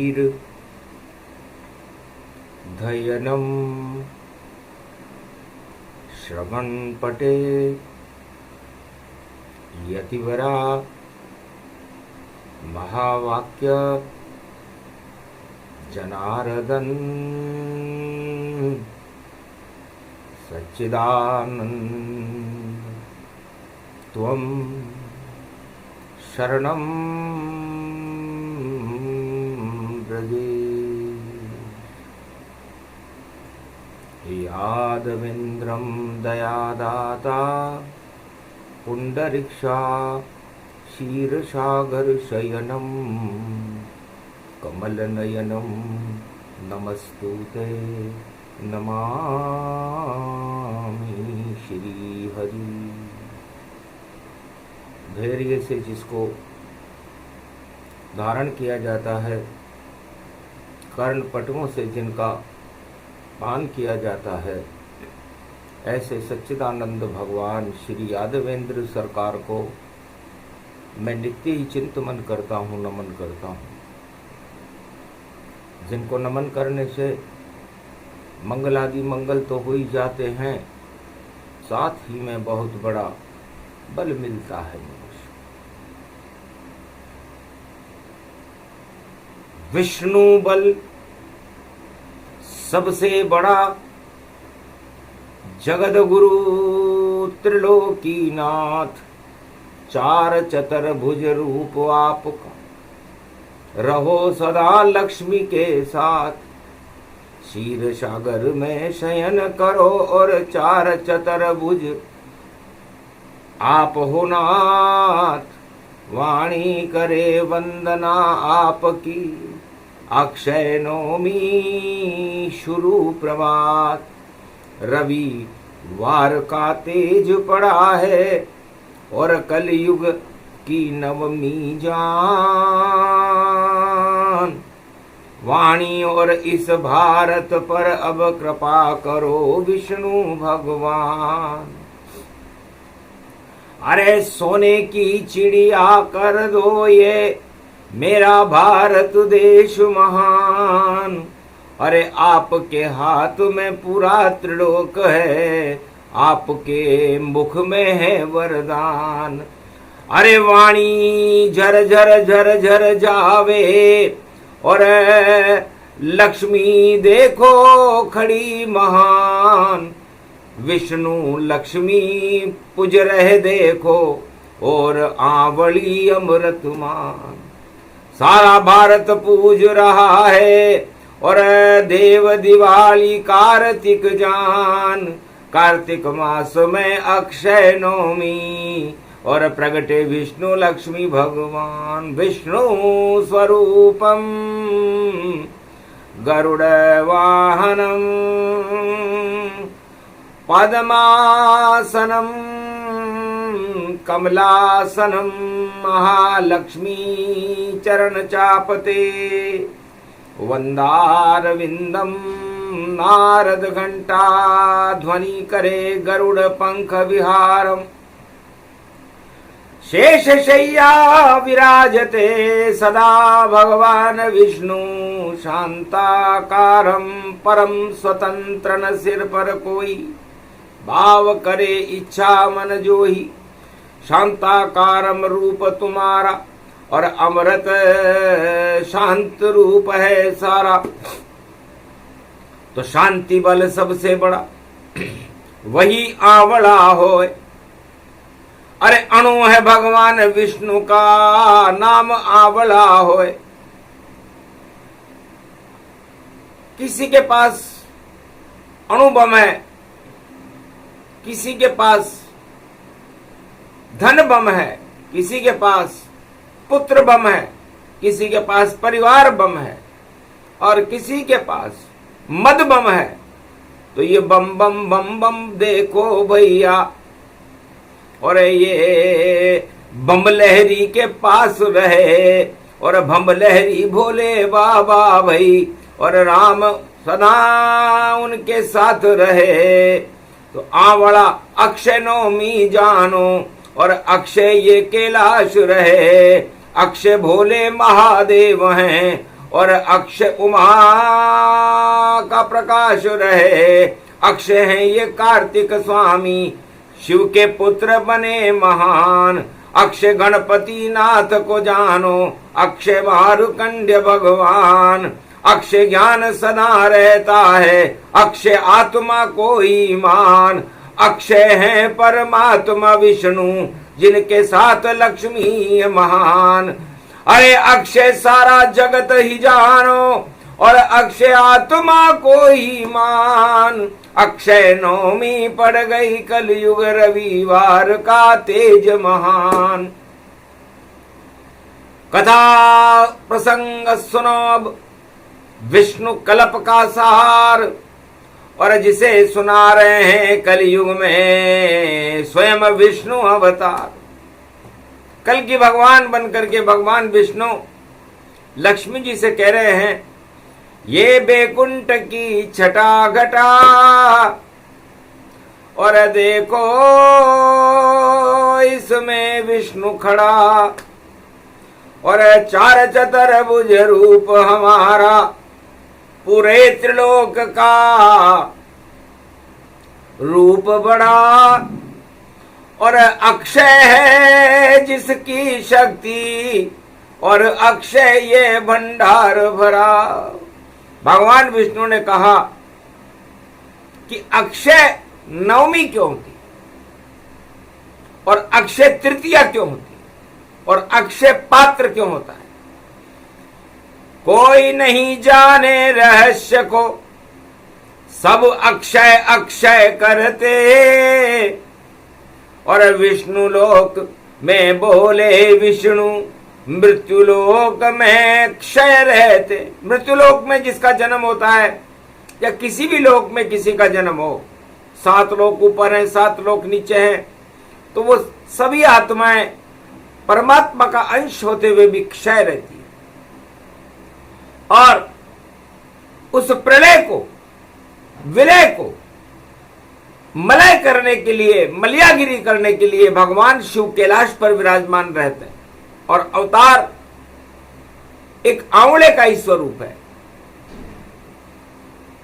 वीर धयनम श्रवण पटे यतिवरा महावाक्य जनार्दन सच्चिदानंद त्वं शरणं व्रजे यादवेन्द्रं दयादाता पुंडरीक्षा क्षीरसागरशयनं कमलनयनं नमस्तुते नमामि श्रीहरि। धैर्य से जिसको धारण किया जाता है, कर्णपटुओं से जिनका पान किया जाता है, ऐसे सच्चिदानंद भगवान श्री यादवेंद्र सरकार को मैं नित्य ही चिंतन करता हूँ, नमन करता हूँ। जिनको नमन करने से मंगलादि मंगल तो हो ही जाते हैं, साथ ही में बहुत बड़ा बल मिलता है मनुष्य। विष्णु बल सबसे बड़ा, जगद गुरु त्रिलोकीनाथ, चार चतुर्भुज रूप आपका, रहो सदा लक्ष्मी के साथ। क्षीर सागर में शयन करो और चार चतुर्भुज आप हो नाथ। वाणी करे वंदना आपकी, अक्षय नवमी शुरू प्रभात। रवि वार का तेज पड़ा है और कलयुग की नवमी जान। वाणी और इस भारत पर अब कृपा करो विष्णु भगवान। अरे सोने की चिड़िया कर दो ये मेरा भारत देश महान। अरे आपके हाथ में पूरा त्रिलोक है, आपके मुख में है वरदान। अरे वाणी झर झर झर झर जावे और लक्ष्मी देखो खड़ी महान। विष्णु लक्ष्मी पूज रहे देखो और आंवली अमृतमान। सारा भारत पूज रहा है और देव दिवाली कार्तिक जान। कार्तिक मास में अक्षय नवमी और प्रगटे विष्णु लक्ष्मी भगवान। विष्णु स्वरूपम गरुड़ वाहनम पद्मासनम कमलासनम महालक्ष्मी चरण चापते वंदारविंदम। नारद घंटा ध्वनि करे गरुड़ पंख विहारम। शेष शय्या विराजते सदा भगवान विष्णु। शांताकारं परम स्वतंत्र न सिर पर कोई, भाव करे इच्छा मन जोही। शांताकारम रूप तुम्हारा और अमृत शांत रूप है सारा। तो शांति बल सबसे बड़ा वही आंवला होए। अरे अणु है भगवान विष्णु का नाम आंवला होए। किसी के पास अणु बम है, किसी के पास धन बम है, किसी के पास पुत्र बम है, किसी के पास परिवार बम है और किसी के पास मद बम है। तो ये बम बम बम बम देखो भैया, और ये बम लहरी के पास रहे और बम लहरी भोले बाबा भाई, और राम सदा उनके साथ रहे। तो आंवला अक्षय नवमी जानो और अक्षय ये कैलाश रहे। अक्षय भोले महादेव हैं और अक्षय उमा का प्रकाश रहे। अक्षय हैं ये कार्तिक स्वामी, शिव के पुत्र बने महान। अक्षय गणपति नाथ को जानो, अक्षय मारुकंड्य भगवान। अक्षय ज्ञान सदा रहता है, अक्षय आत्मा को ही मान। अक्षय है परमात्मा विष्णु, जिनके साथ लक्ष्मी महान। अरे अक्षय सारा जगत ही जानो, और अक्षय आत्मा को ही मान। अक्षय नवमी पड़ गई कलयुग रविवार का तेज महान। कथा प्रसंग सुनो अब, विष्णु कल्प का सार, और जिसे सुना रहे हैं कलयुग में स्वयं विष्णु अवतार। कल की भगवान बनकर के भगवान विष्णु लक्ष्मी जी से कह रहे हैं, ये बैकुंठ की छटा घटा, और देखो इसमें विष्णु खड़ा, और चार चतुर्भुज रूप हमारा पूरे त्रिलोक का रूप बड़ा। और अक्षय है जिसकी शक्ति, और अक्षय ये भंडार भरा। भगवान विष्णु ने कहा कि अक्षय नवमी क्यों होती, और अक्षय तृतीया क्यों होती, और अक्षय पात्र क्यों होता है। कोई नहीं जाने रहस्य को, सब अक्षय अक्षय करते, और विष्णु लोक में बोले विष्णु, मृत्युलोक में क्षय रहते। मृत्युलोक में जिसका जन्म होता है, या किसी भी लोक में किसी का जन्म हो, 7 लोक ऊपर हैं 7 लोक नीचे हैं, तो वो सभी आत्माएं परमात्मा का अंश होते हुए भी क्षय रहती है। और उस प्रलय को, विलय को मलय करने के लिए, मलयागिरी करने के लिए भगवान शिव कैलाश पर विराजमान रहते हैं। और अवतार एक आंवले का ही स्वरूप है।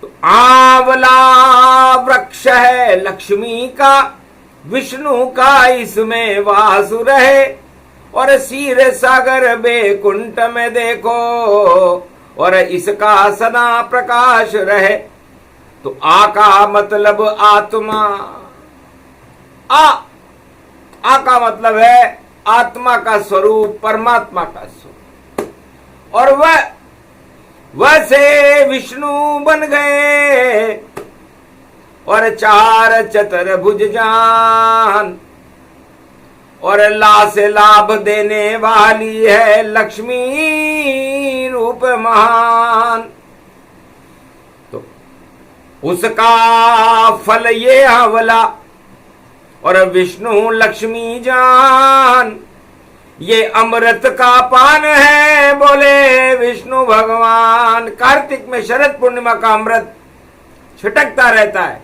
तो आंवला वृक्ष है लक्ष्मी का, विष्णु का इसमें वास रहे। और क्षीर सागर बैकुंठ में देखो, और इसका सदा प्रकाश रहे। तो आ का मतलब आत्मा, आ का मतलब है आत्मा का स्वरूप, परमात्मा का स्वरूप। और वह से विष्णु बन गए, और चार चतुर्भुज जान, और ला से लाभ देने वाली है लक्ष्मी रूप महान। तो उसका फल ये आंवला, और विष्णु लक्ष्मी जान, ये अमृत का पान है, बोले विष्णु भगवान। कार्तिक में शरद पूर्णिमा का अमृत छिटकता रहता है।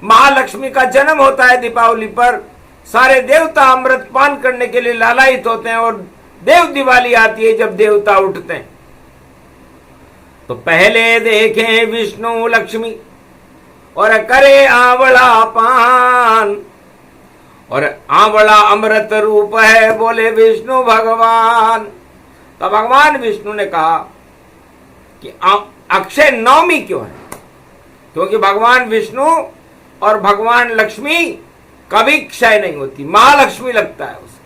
महालक्ष्मी का जन्म होता है दीपावली पर। सारे देवता अमृत पान करने के लिए लालायित होते हैं, और देव दिवाली आती है जब देवता उठते हैं। तो पहले देखें विष्णु लक्ष्मी, और करे आंवला पान, और आंवला अमृत रूप है, बोले विष्णु भगवान। तो भगवान विष्णु ने कहा कि अक्षय नवमी क्यों है, क्योंकि भगवान विष्णु और भगवान लक्ष्मी कभी क्षय नहीं होती। महालक्ष्मी लगता है उसे,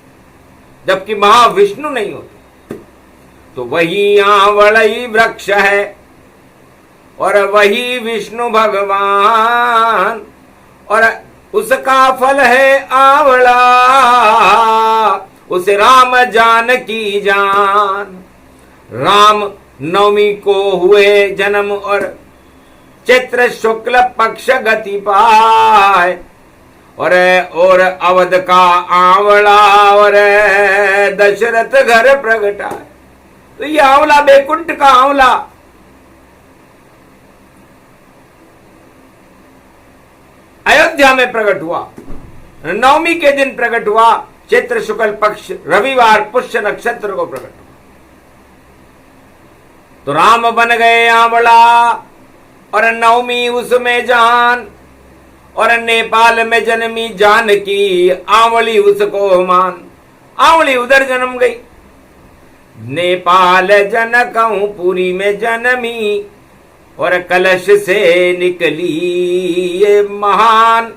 जबकि महाविष्णु नहीं होती। तो वही आंवलई वृक्ष है, और वही विष्णु भगवान, और उसका फल है आंवला, उसे राम जानकी जान। राम नवमी को हुए जन्म, और चैत्र शुक्ल पक्ष गति पाए, और अवध का आंवला, और दशरथ घर प्रगटाए। तो ये आंवला, बैकुंठ का आंवला, अयोध्या में प्रकट हुआ, नवमी के दिन प्रकट हुआ, चैत्र शुक्ल पक्ष रविवार पुष्य नक्षत्र को प्रकट हुआ। तो राम बन गए आंवला और नवमी उसमें जान, और नेपाल में जन्मी जानकी आंवली उसको मान। आंवली उधर जन्म गई, नेपाल जनकहूं पुरी में जन्मी, और कलश से निकली ये महान,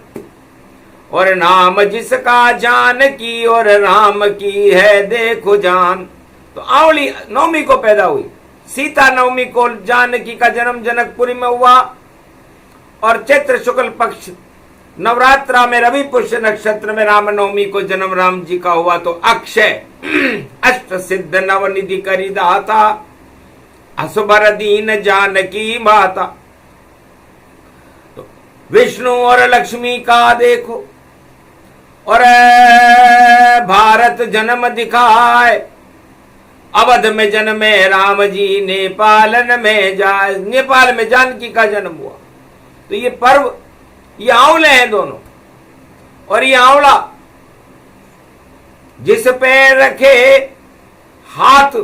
और नाम जिसका जानकी और राम की है देखो जान। तो आंवली नवमी को पैदा हुई, सीता नवमी को जानकी का जन्म जनकपुरी में हुआ, और चैत्र शुक्ल पक्ष नवरात्रा में रवि पुष्य नक्षत्र में राम नवमी को जन्म राम जी का हुआ। तो अक्षय अष्ट सिद्ध नवनिधि करी दाता, असुबर दीन जानकी माता। तो विष्णु और लक्ष्मी का देखो, और भारत जन्म दिखाए, अवध में जन्मे राम जी नेपालन में जाए। नेपाल में जानकी का जन्म हुआ। तो ये पर्व, ये आंवले हैं दोनों, और ये आंवला जिस पे रखे हाथ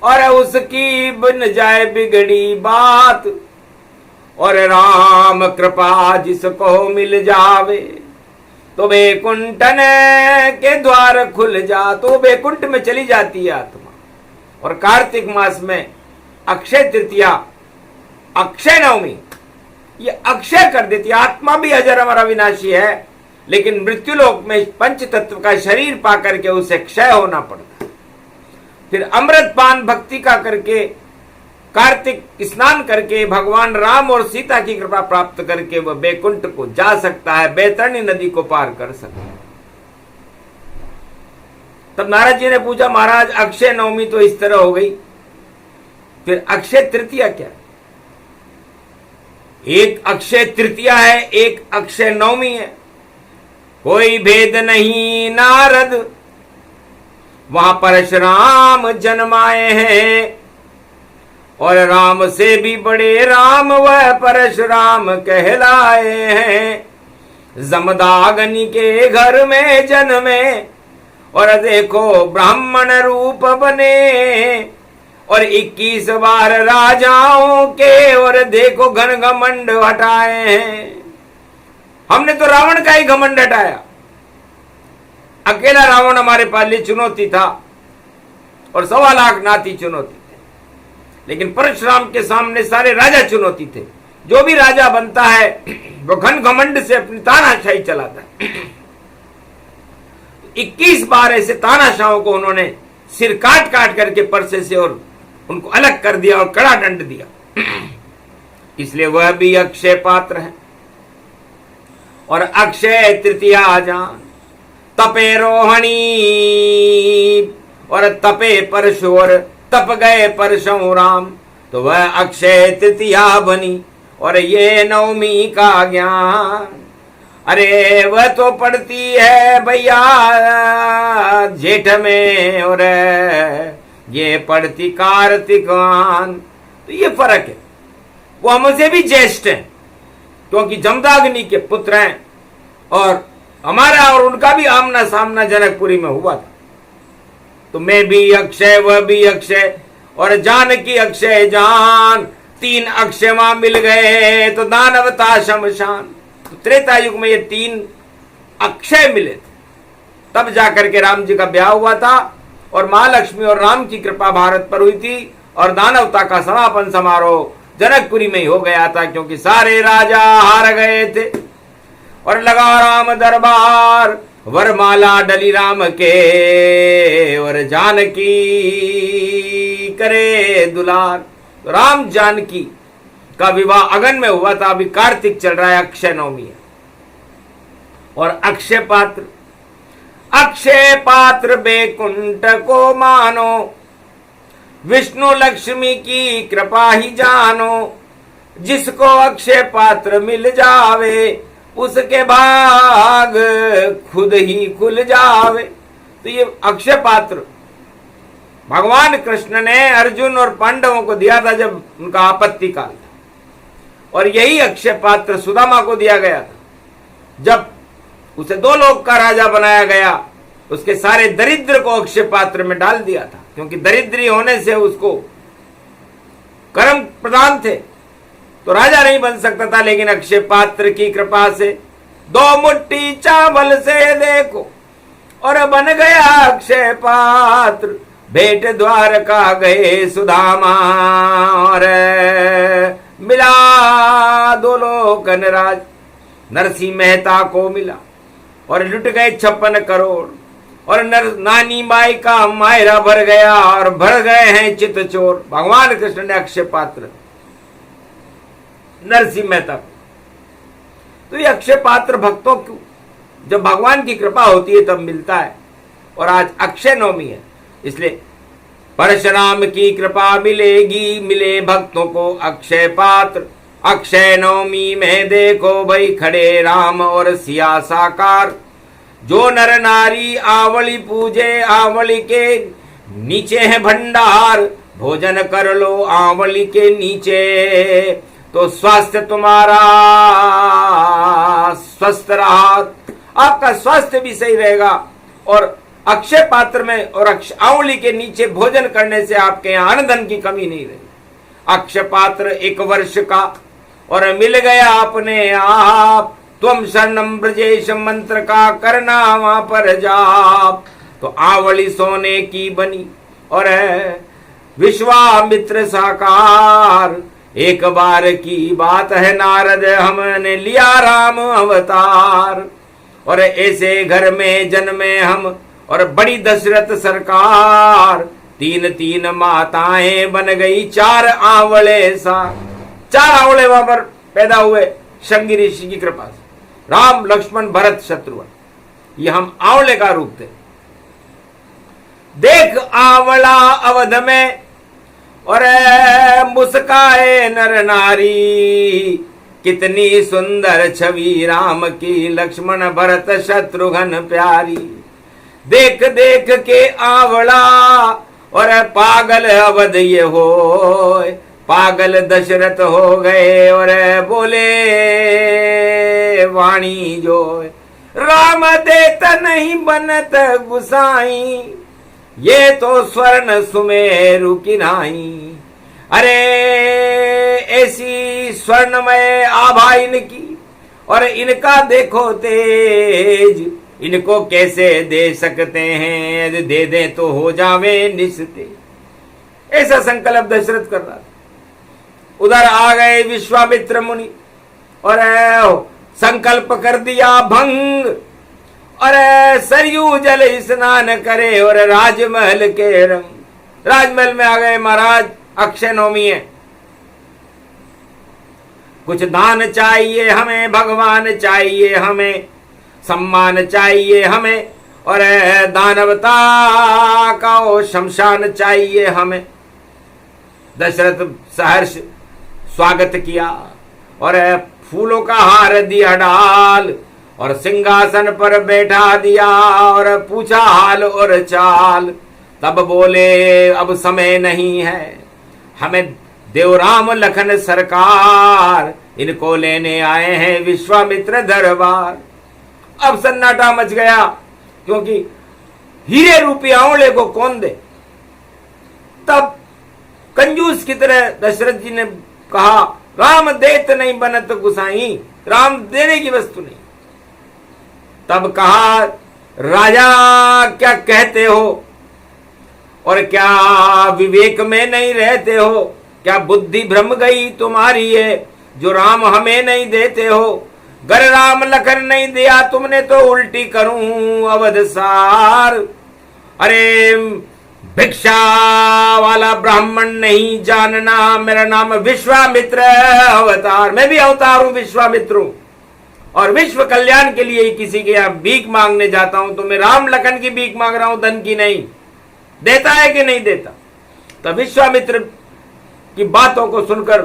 और उसकी बन जाए बिगड़ी बात, और राम कृपा जिसको मिल जावे तो वैकुंठन के द्वार खुल जा। तो वैकुंठ में चली जाती है आत्मा। और कार्तिक मास में अक्षय तृतीया, अक्षय नवमी, ये अक्षय कर देती है। आत्मा भी अजर अमर अविनाशी है, लेकिन मृत्युलोक में पंच तत्व का शरीर पाकर के उसे क्षय होना पड़ता है। फिर अमृत पान भक्ति का करके, कार्तिक स्नान करके भगवान राम और सीता की कृपा प्राप्त करके वह बैकुंठ को जा सकता है, बैतरणी नदी को पार कर सकता है। तब नारद जी ने पूछा, महाराज अक्षय नवमी तो इस तरह हो गई, फिर अक्षय तृतीया क्या है? एक अक्षय तृतीया है, एक अक्षय नवमी है, कोई भेद नहीं नारद, वहां परशुराम जन्माए हैं, और राम से भी बड़े राम वह परशुराम कहलाए हैं। जमदाग्नि के घर में जन्मे, और देखो ब्राह्मण रूप बने, और 21 बार राजाओं के और देखो घन घमंड हटाए हैं। हमने तो रावण का ही घमंड हटाया। अकेला रावण हमारे पास लिए चुनौती था, और 1.25 लाख नाती चुनौती थे, लेकिन परशुराम के सामने सारे राजा चुनौती थे। जो भी राजा बनता है वो घन घमंड से अपनी तानाशाही चलाता है। 21 बार ऐसे तानाशाहों को उन्होंने सिर काट काट करके परसे से और उनको अलग कर दिया और कड़ा दंड दिया। इसलिए वह भी अक्षय पात्र है। और अक्षय तृतीया जान, तपे रोहिणी और तपे परशु, और तप गए परशुराम, तो वह अक्षय तृतीया बनी। और ये नवमी का ज्ञान, अरे वह तो पड़ती है भैया जेठ में, और ये पड़ती कार्तिकान। तो ये फर्क है, वो हमसे भी ज्येष्ठ हैं क्योंकि जमदाग्नि के पुत्र हैं, और हमारा और उनका भी आमना सामना जनकपुरी में हुआ था। तो मैं भी अक्षय, वह भी अक्षय, और जानकी अक्षय जान, 3 अक्षय वहां मिल गए तो दानवता शमशान। तो त्रेता युग में ये 3 अक्षय मिले थे, तब जाकर के राम जी का ब्याह हुआ था, और महालक्ष्मी और राम की कृपा भारत पर हुई थी, और दानवता का समापन समारोह जनकपुरी में ही हो गया था, क्योंकि सारे राजा हार गए थे। और लगा राम दरबार, वरमाला डली राम के, और जानकी करे दुलार। तो राम जानकी का विवाह अगन में हुआ था। अभी कार्तिक चल रहा है, अक्षय नवमी है। और अक्षय पात्र, अक्षय पात्र बैकुंठ को मानो, विष्णु लक्ष्मी की कृपा ही जानो, जिसको अक्षय पात्र मिल जावे उसके भाग खुद ही खुल जावे। तो ये अक्षय पात्र भगवान कृष्ण ने अर्जुन और पांडवों को दिया था जब उनका आपत्ति काल था, और यही अक्षय पात्र सुदामा को दिया गया था जब उसे 2 लोक का राजा बनाया गया। उसके सारे दरिद्र को अक्षय पात्र में डाल दिया था, क्योंकि दरिद्री होने से उसको कर्म प्रधान थे तो राजा नहीं बन सकता था, लेकिन अक्षय पात्र की कृपा से 2 मुट्ठी चावल से देखो और बन गया अक्षय पात्र। भेंट द्वारका गए सुदामा और मिला 2 लोकन राज। नरसिंह मेहता को मिला और लुट गए 56 करोड़ और नानी माई का मायरा भर गया और भर गए हैं चित चोर। भगवान कृष्ण ने अक्षय पात्र नरसिंह मेहता को, तो ये अक्षय पात्र भक्तों को जब भगवान की कृपा होती है तब मिलता है। और आज अक्षय नवमी है, इसलिए परशुराम की कृपा मिलेगी, मिले भक्तों को अक्षय पात्र। अक्षय नवमी में देखो भाई खड़े राम और सिया साकार। जो नर नारी आवली पूजे, आवली के नीचे है भंडार। भोजन कर लो आवली के नीचे, तो स्वास्थ्य तुम्हारा स्वस्थ रहा, आपका स्वास्थ्य भी सही रहेगा। और अक्षय पात्र में और आवली के नीचे भोजन करने से आपके यहाँ अन्न धन की कमी नहीं रही। अक्षय पात्र 1 वर्ष का और मिल गया अपने आप। तुम शरणम ब्रजेश मंत्र का करना वहां पर जाप। तो आवली सोने की बनी और विश्वामित्र साकार। एक बार की बात है नारद हमने लिया राम अवतार। और ऐसे घर में जन्मे हम और बड़ी दशरथ सरकार। 3 माताएं बन गई 4 आवले सा। 4 आवले वहां पर पैदा हुए शंगी ऋषि की कृपा से। राम लक्ष्मण भरत शत्रुघ्न, ये हम आवले का रूप थे। देख आवला अवध में और मुस्काए नर नारी। कितनी सुंदर छवि राम की, लक्ष्मण भरत शत्रुघ्न प्यारी। देख देख के आवला और पागल अवध ये हो। पागल दशरथ हो गए और बोले वाणी जो। राम देत नहीं बनत गुसाई, ये तो स्वर्ण सुमेरु की नाई। अरे ऐसी स्वर्णमय आभा इनकी और इनका देखो तेज। इनको कैसे दे सकते हैं, दे दे तो हो जावे निस्ते। ऐसा संकल्प दशरथ कर रहा था। उधर आ गए विश्वामित्र मुनि और संकल्प कर दिया भंग। और सरयू जल स्नान करे और राजमहल के रंग। राजमहल में आ गए महाराज, अक्षय नवमी है, कुछ दान चाहिए हमें, भगवान चाहिए हमें, सम्मान चाहिए हमें और दानवता का शमशान चाहिए हमें। दशरथ सहर्ष स्वागत किया और फूलों का हार दिया डाल और सिंहासन पर बैठा दिया और पूछा हाल और चाल। तब बोले अब समय नहीं है, हमें देवराम लखन सरकार, इनको लेने आए हैं विश्वामित्र दरबार। अब सन्नाटा मच गया, क्योंकि हीरे रूपी आंवले को कौन दे। तब कंजूस की तरह दशरथ जी ने कहा, राम देत नहीं बनत गुसाई, राम देने की वस्तु नहीं। तब कहा, राजा क्या कहते हो और क्या विवेक में नहीं रहते हो? क्या बुद्धि भ्रम गई तुम्हारी है जो राम हमें नहीं देते हो? गर राम लखन नहीं दिया तुमने तो उल्टी करूं अवधसार। अरे भिक्षा वाला ब्राह्मण नहीं जानना, मेरा नाम विश्वामित्र अवतार, मैं भी अवतार हूं, विश्वामित्र हूं और विश्व कल्याण के लिए ही किसी के यहां भीख मांगने जाता हूं। तो मैं राम लखन की भीख मांग रहा हूं, धन की नहीं। देता है कि नहीं देता? तो विश्वामित्र की बातों को सुनकर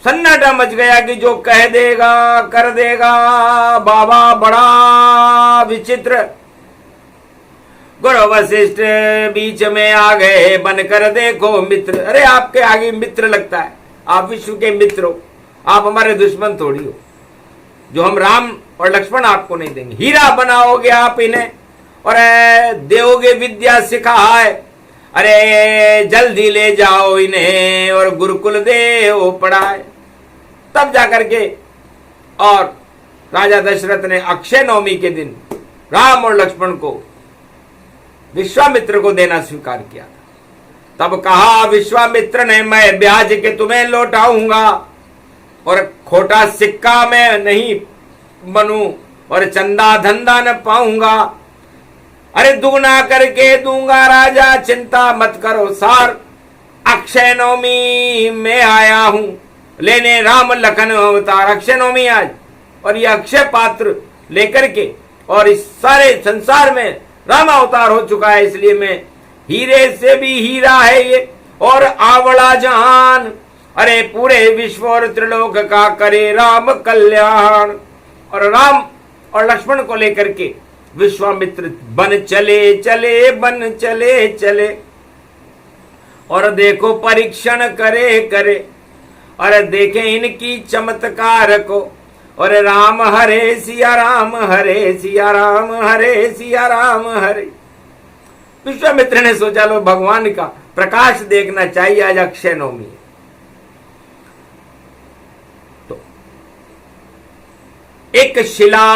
सन्नाटा मच गया कि जो कह देगा कर देगा, बाबा बड़ा विचित्र। गुरु वशिष्ठ बीच में आ गए, बनकर देखो मित्र। अरे आपके आगे मित्र लगता है, आप विश्व के मित्र हो, आप हमारे दुश्मन थोड़ी हो। जो हम राम और लक्ष्मण आपको नहीं देंगे, हीरा बनाओगे आप इन्हें और देओगे विद्या सिखाए। अरे जल्दी ले जाओ इन्हें और गुरुकुल देव पढ़ाए। तब जाकर के और राजा दशरथ ने अक्षय नवमी के दिन राम और लक्ष्मण को विश्वामित्र को देना स्वीकार किया। तब कहा विश्वामित्र ने, मैं ब्याज के तुम्हें लौटाऊंगा और खोटा सिक्का मैं नहीं बनूं और चंदा धंधा न पाऊंगा। अरे दुगना करके दूंगा राजा, चिंता मत करो सार। अक्षय नवमी में आया हूं लेने राम लखन अवतार। अक्षय नवमी आज, और ये अक्षय पात्र लेकर के, और इस सारे संसार में राम अवतार हो चुका है, इसलिए मैं हीरे से भी हीरा है ये और आवड़ा जहान। अरे पूरे विश्व और त्रिलोक का करे राम कल्याण। और राम और लक्ष्मण को लेकर के विश्वामित्र बन चले चले बन चले चले, और देखो परीक्षण करे करे, और देखे इनकी चमत्कार को। और राम हरे सिया राम हरे सिया राम हरे सिया राम हरे। विश्वामित्र ने सोचा लो भगवान का प्रकाश देखना चाहिए, आज अक्षय नवमी। तो एक शिला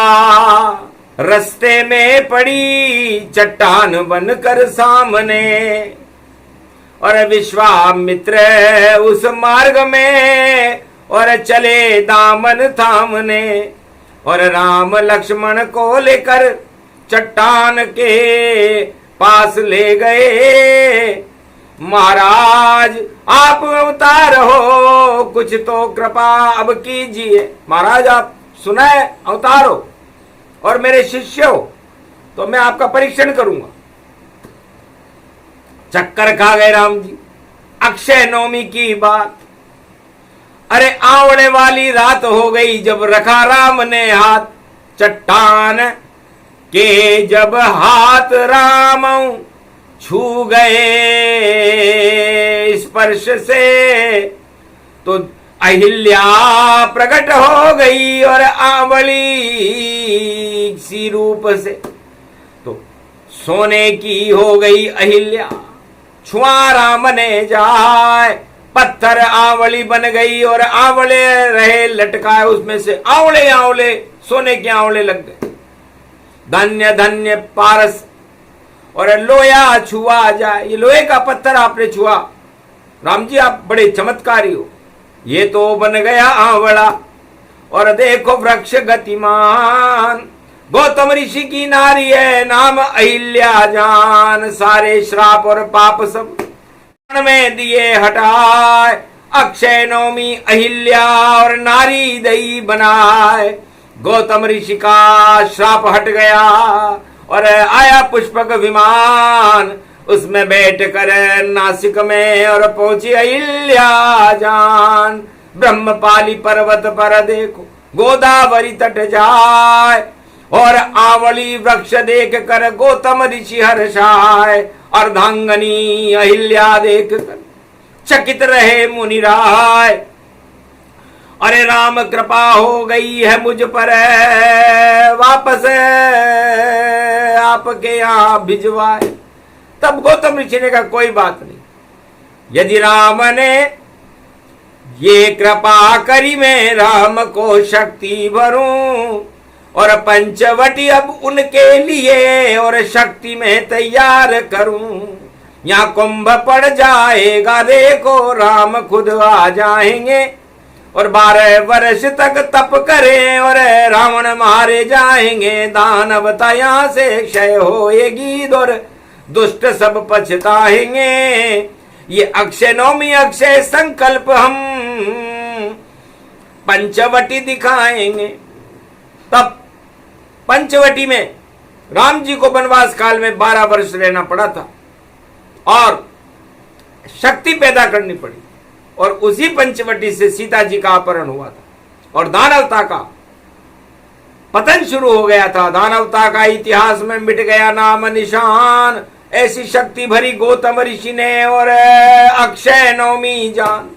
रास्ते में पड़ी चट्टान बनकर सामने, और विश्वामित्र उस मार्ग में और चले दामन थामने। और राम लक्ष्मण को लेकर चट्टान के पास ले गए। महाराज आप अवतार हो, कुछ तो कृपा अब कीजिए। महाराज आप सुनाए अवतार हो और मेरे शिष्य हो, तो मैं आपका परीक्षण करूंगा। चक्कर खा गए राम जी। अक्षय नवमी की बात, अरे आवड़े वाली रात हो गई जब रखा राम ने हाथ चट्टान के, जब हाथ राम छू गए स्पर्श से, तो अहिल्या प्रकट हो गई और आवली सी रूप से। तो सोने की हो गई अहिल्या, छुआ राम ने जाए। पत्थर आवली बन गई और आवले रहे लटकाए, उसमें से आवले आवले सोने के आवले लग गए। धन्य धन्य पारस, और लोया छुआ जाए। ये लोहे का पत्थर आपने छुआ, राम जी आप बड़े चमत्कारी हो। ये तो बन गया आवला, और देखो वृक्ष गतिमान। गौतम ऋषि की नारी है, नाम अहिल्या जान। सारे श्राप और पाप सब में दिए हटाए। अक्षय नवमी अहिल्या और नारी दई बनाए। गौतम ऋषि का श्राप हट गया और आया पुष्पक विमान, उसमें बैठ कर नासिक में और पहुंची अहिल्या जान। ब्रह्मपाली पर्वत पर देखो गोदावरी तट जाए, और आवली वृक्ष देख कर गौतम ऋषि हर्षाए। अर्धांगनी अहिल्या देख कर चकित रहे मुनिराय। अरे राम कृपा हो गई है मुझ पर, वापस आपके यहाँ भिजवाए। तब गौतम ऋषि ने कहा कोई बात नहीं, यदि राम ने ये कृपा करी मैं राम को शक्ति भरूं, और पंचवटी अब उनके लिए और शक्ति में तैयार करूं। यहाँ कुंभ पड़ जाएगा देखो, राम खुद आ जाएंगे, और 12 वर्ष तक तप करें और रावण मारे जाएंगे। दानवता यहाँ से क्षय होएगी और दुष्ट सब पछताएंगे। ये अक्षय नवमी अक्षय संकल्प हम पंचवटी दिखाएंगे। तब पंचवटी में राम जी को वनवास काल में 12 वर्ष रहना पड़ा था और शक्ति पैदा करनी पड़ी, और उसी पंचवटी से सीता जी का अपहरण हुआ था और दानवता का पतन शुरू हो गया था। दानवता का इतिहास में मिट गया नाम निशान। ऐसी शक्ति भरी गौतम ऋषि ने और अक्षय नवमी जान।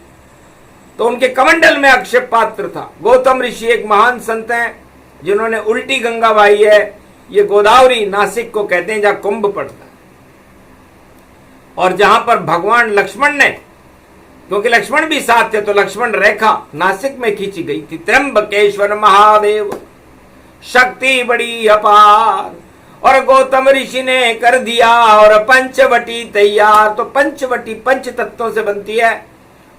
तो उनके कमंडल में अक्षय पात्र था। गौतम ऋषि एक महान संत हैं जिन्होंने उल्टी गंगा बहाई है। ये गोदावरी नासिक को कहते हैं जहां कुंभ पड़ता है। और जहां पर भगवान लक्ष्मण ने, क्योंकि लक्ष्मण भी साथ थे, तो लक्ष्मण रेखा नासिक में खींची गई थी। त्र्यंबकेश्वर महादेव शक्ति बड़ी अपार, और गौतम ऋषि ने कर दिया और पंचवटी तैयार। तो पंचवटी पंच तत्वों से बनती है,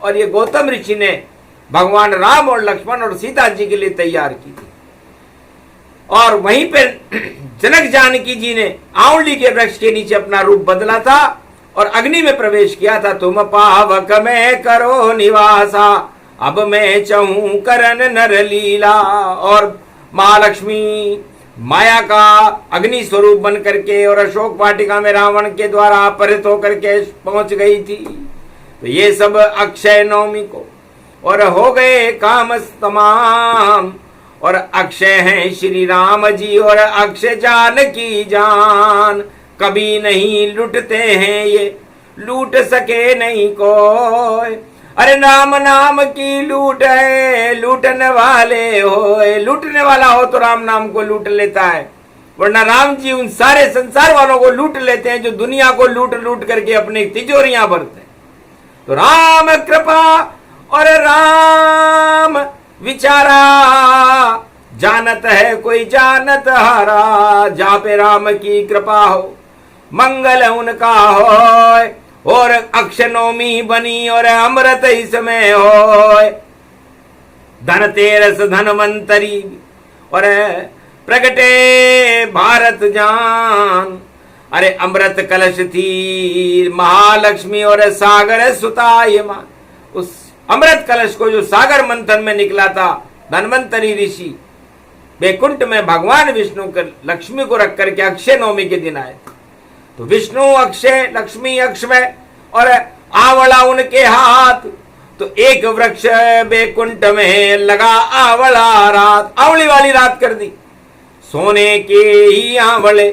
और ये गौतम ऋषि ने भगवान राम और लक्ष्मण और सीता जी के लिए तैयार की थी। और वहीं पे जनक जानकी जी ने आंवली के वृक्ष के नीचे अपना रूप बदला था और अग्नि में प्रवेश किया था। तुम पावक में करो निवासा, अब मैं चाहूं करन नर लीला। और महालक्ष्मी माया का अग्नि स्वरूप बन करके और अशोक वाटिका में रावण के द्वारा अपहृत होकर के पहुंच गई थी। तो ये सब अक्षय नवमी को और हो गए काम तमाम। और अक्षय हैं श्री राम जी और अक्षय जानकी जान, कभी नहीं लुटते हैं ये, लूट सके नहीं कोई। अरे नाम नाम की लूट है, लूटने वाले हो, लूटने वाला हो तो राम नाम को लूट लेता है, वरना राम जी उन सारे संसार वालों को लूट लेते हैं जो दुनिया को लूट लूट करके अपनी तिजोरियां भरते हैं। तो राम कृपा और राम विचारा, जानत है कोई जानत हारा। जहाँ पे राम की कृपा हो मंगल उनका हो, और अक्षनवमी बनी और अमृत इसमें हो। धनतेरस धनवंतरी और प्रगटे भारत जान। अरे अमृत कलश थी महालक्ष्मी और सागर सुतायमान। उस अमृत कलश को जो सागर मंथन में निकला था, धनवंतरी ऋषि वैकुंठ में भगवान विष्णु के लक्ष्मी को रख करके अक्षय नवमी के दिन आए थे। तो विष्णु अक्षय, लक्ष्मी अक्ष में और आवला उनके हाथ। तो एक वृक्ष वैकुंठ में लगा आवला रात, आवली वाली रात कर दी। सोने के ही आवले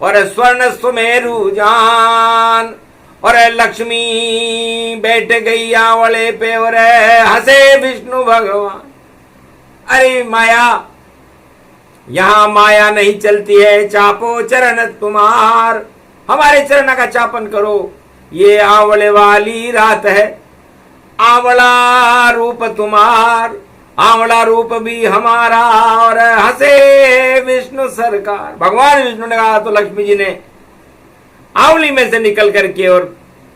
और स्वर्ण सुमेरु जान, और लक्ष्मी बैठ गई आवले पे और हंसे विष्णु भगवान। अरे माया, यहां माया नहीं चलती है, चापो चरण तुम्हार, हमारे चरण का चापन करो। ये आवले वाली रात है, आवला रूप तुम्हार, आवला रूप भी हमारा, और हंसे विष्णु सरकार। भगवान विष्णु ने कहा तो लक्ष्मी जी ने आवली में से निकल करके और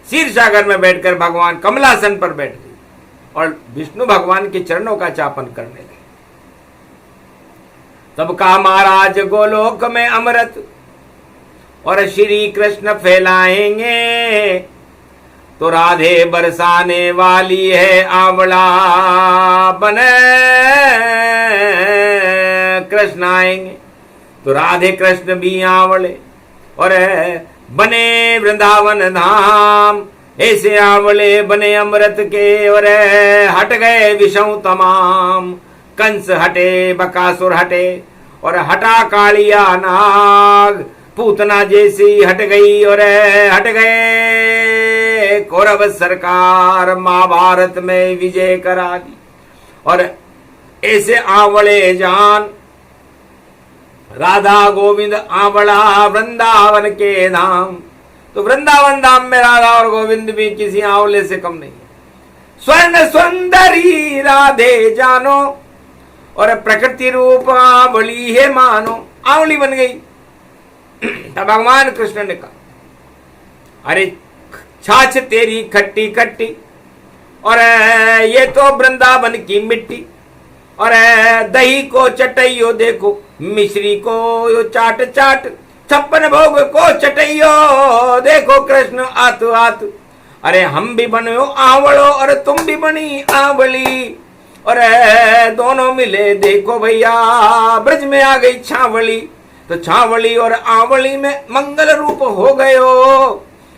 क्षीर सागर में बैठकर भगवान कमलासन पर बैठ गई और विष्णु भगवान के चरणों का चापन करने लगे। सबका महाराज गोलोक में अमृत और श्री कृष्ण फैलाएंगे। तो राधे बरसाने वाली है आवला बन कृष्ण आएंगे। तो राधे कृष्ण भी आवले और बने वृंदावन धाम। ऐसे आवले बने अमृत के और हट गए विषम तमाम। कंस हटे, बकासुर हटे और हटा कालिया नाग। पूतना जैसी हट गई और हट गए कौरव सरकार। महाभारत में विजय करा दी। और ऐसे आवले जान राधा गोविंद आवला वृंदावन के धाम। तो वृंदावन धाम में राधा और गोविंद भी किसी आवले से कम नहीं है। स्वर्ण सुंदरी राधे जानो और प्रकृति रूप आवली है मानो। आवली बन गई। तब भगवान कृष्ण ने कहा, अरे छाछ तेरी खट्टी खट्टी और ये तो वृंदावन की मिट्टी। और दही को चटइयो देखो, मिश्री को चाट चाट, 56 भोग को चटइयो देखो कृष्ण आतु आतु। अरे हम भी बने आवलो और तुम भी बनी आवली। और दोनों मिले देखो भैया ब्रज में आ गई छावली। तो छावली और आवली में मंगल रूप हो गयो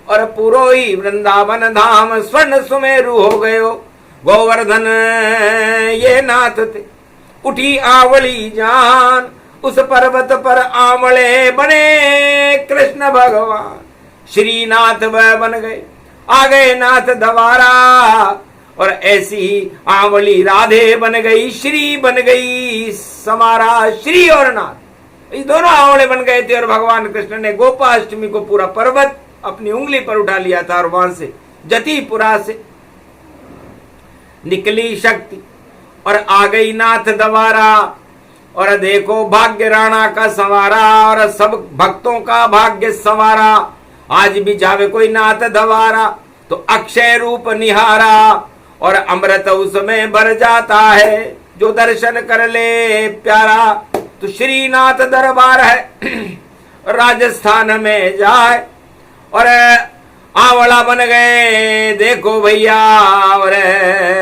और पूरो ही वृंदावन धाम स्वर्ण सुमेरु हो गयो। गोवर्धन ये नाथ थे, उठी आवली जान। उस पर्वत पर आवले बने कृष्ण भगवान। श्रीनाथ वह बन गए, आ गए नाथ दवारा। और ऐसी ही आवली राधे बन गई, श्री बन गई समारा। श्री और नाथ ये दोनों आवले बन गए थे। और भगवान कृष्ण ने गोपाष्टमी को पूरा पर्वत अपनी उंगली पर उठा लिया था और वहां से जतिपुरा से निकली शक्ति और आ गई नाथ द्वारा। और देखो भाग्य राणा का संवारा और सब भक्तों का भाग्य संवारा। आज भी जावे कोई नाथ द्वारा तो अक्षय रूप निहारा और अमृत उसमें भर जाता है जो दर्शन कर ले प्यारा। तो श्रीनाथ दरबार है राजस्थान में जाए और आंवला बन गए देखो भैया। और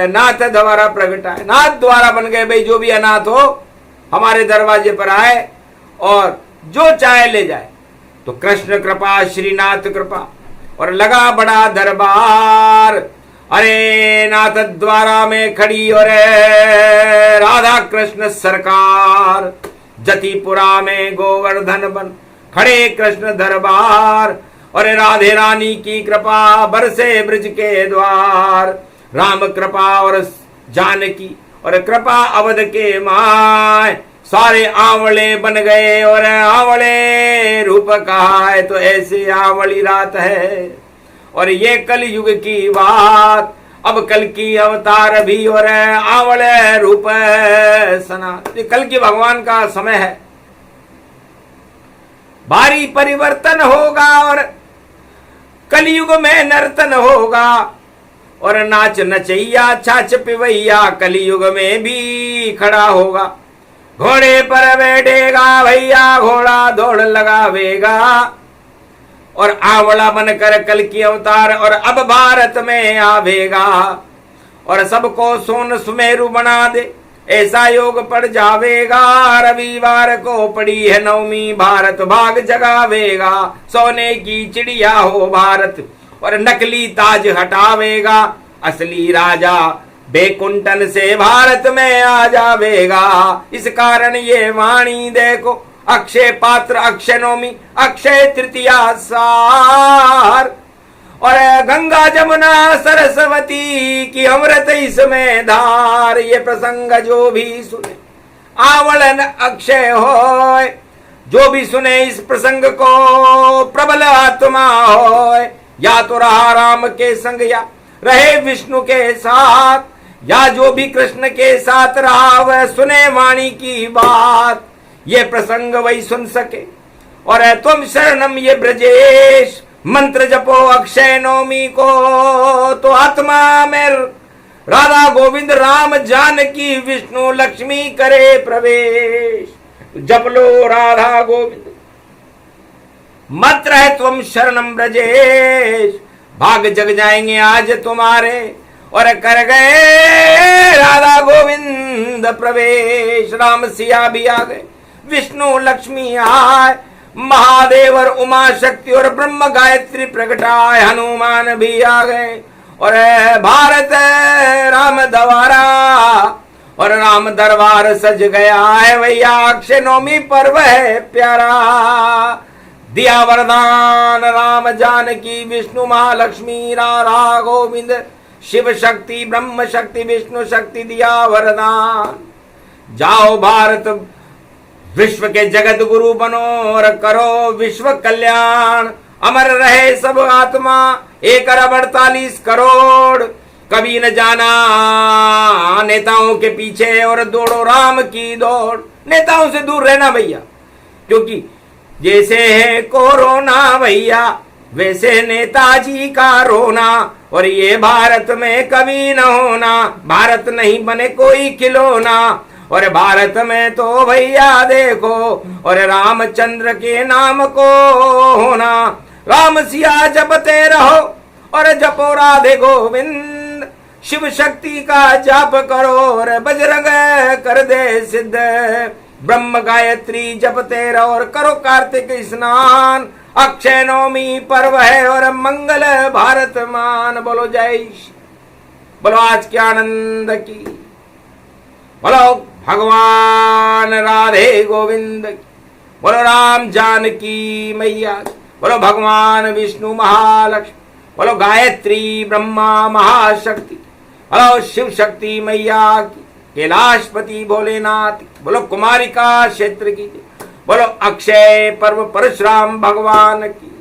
नाथ द्वारा प्रगटा है, नाथ द्वारा बन गए भाई। जो भी अनाथ हो हमारे दरवाजे पर आए और जो चाहे ले जाए। तो कृष्ण कृपा श्रीनाथ कृपा और लगा बड़ा दरबार। अरे नाथ द्वारा में खड़ी और राधा कृष्ण सरकार। जतिपुरा में गोवर्धन बन खड़े कृष्ण दरबार। और राधे रानी की कृपा बरसे ब्रज के द्वार। राम कृपा और जानकी और कृपा अवध के माय। सारे आंवले बन गए और आंवले रूप कहा है। तो ऐसे आंवली रात है और ये कल युग की बात। अब कल की अवतार भी और आंवले रूप सना। ये कल की भगवान का समय है। भारी परिवर्तन होगा और कलयुग में नर्तन होगा और नाच नचैया छाछ पिवैया कलयुग में भी खड़ा होगा। घोड़े पर बैठेगा भैया घोड़ा दौड़ लगावेगा और आंवला बनकर कल की अवतार और अब भारत में आवेगा। और सबको सोन सुमेरु बना दे ऐसा योग पड़ जावेगा। रविवार को पड़ी है नवमी भारत भाग जगावेगा। सोने की चिड़िया हो भारत और नकली ताज हटावेगा। असली राजा बैकुंठन से भारत में आ जावेगा। इस कारण ये वाणी देखो अक्षय पात्र अक्षय नवमी अक्षय तृतीया सार। और गंगा जमुना सरस्वती की अमृत इसमें धार। ये प्रसंग जो भी सुने आवलन अक्षय होय। जो भी सुने इस प्रसंग को प्रबल आत्मा होय। या तो रहा राम के संग या रहे विष्णु के साथ या जो भी कृष्ण के साथ रहा वह सुने वाणी की बात। ये प्रसंग वही सुन सके। और तुम शरणम ये ब्रजेश मंत्र जपो अक्षय नवमी को। तो आत्मा में राधा गोविंद राम जानकी विष्णु लक्ष्मी करे प्रवेश। जप लो राधा गोविंद मंत्र है तुम शरणम ब्रजेश। भाग जग जाएंगे आज तुम्हारे और कर गए राधा गोविंद प्रवेश। राम सिया भी आ गए विष्णु लक्ष्मी आए। महादेव और उमा शक्ति और ब्रह्म गायत्री प्रकटाए। हनुमान भी आ गए और भारत राम द्वारा और राम दरबार सज गया है भैया। अक्षय नवमी पर्व है प्यारा। दिया वरदान राम जानकी विष्णु महालक्ष्मी राधा गोविंद शिव शक्ति ब्रह्म शक्ति विष्णु शक्ति दिया वरदान। जाओ भारत विश्व के जगत गुरु बनो और करो विश्व कल्याण। अमर रहे सब आत्मा 1 करोड़। कभी न जाना नेताओं के पीछे और दौड़ो राम की दौड़। नेताओं से दूर रहना भैया क्योंकि जैसे है कोरोना भैया वैसे नेताजी का रोना। और ये भारत में कभी न होना। भारत नहीं बने कोई खिलौना। और भारत में तो भैया देखो और रामचंद्र के नाम को होना। राम सिया जपते रहो और जपो राधे गोविंद। शिव शक्ति का जाप करो और बजरंग कर दे सिद्ध। ब्रह्म गायत्री जपते रहो और करो कार्तिक स्नान। अक्षय नवमी पर्व है और मंगल भारत मान। बोलो जय बोलो आज के आनंद की। बोलो भगवान राधे गोविंद। बोलो राम जानकी मैया। बोलो भगवान विष्णु महालक्ष्मी। बोलो गायत्री ब्रह्मा महाशक्ति। बोलो शिव शक्ति मैया की। कैलाशपति भोलेनाथ। बोलो कुमारिका क्षेत्र की। बोलो अक्षय पर्व परशुराम भगवान की।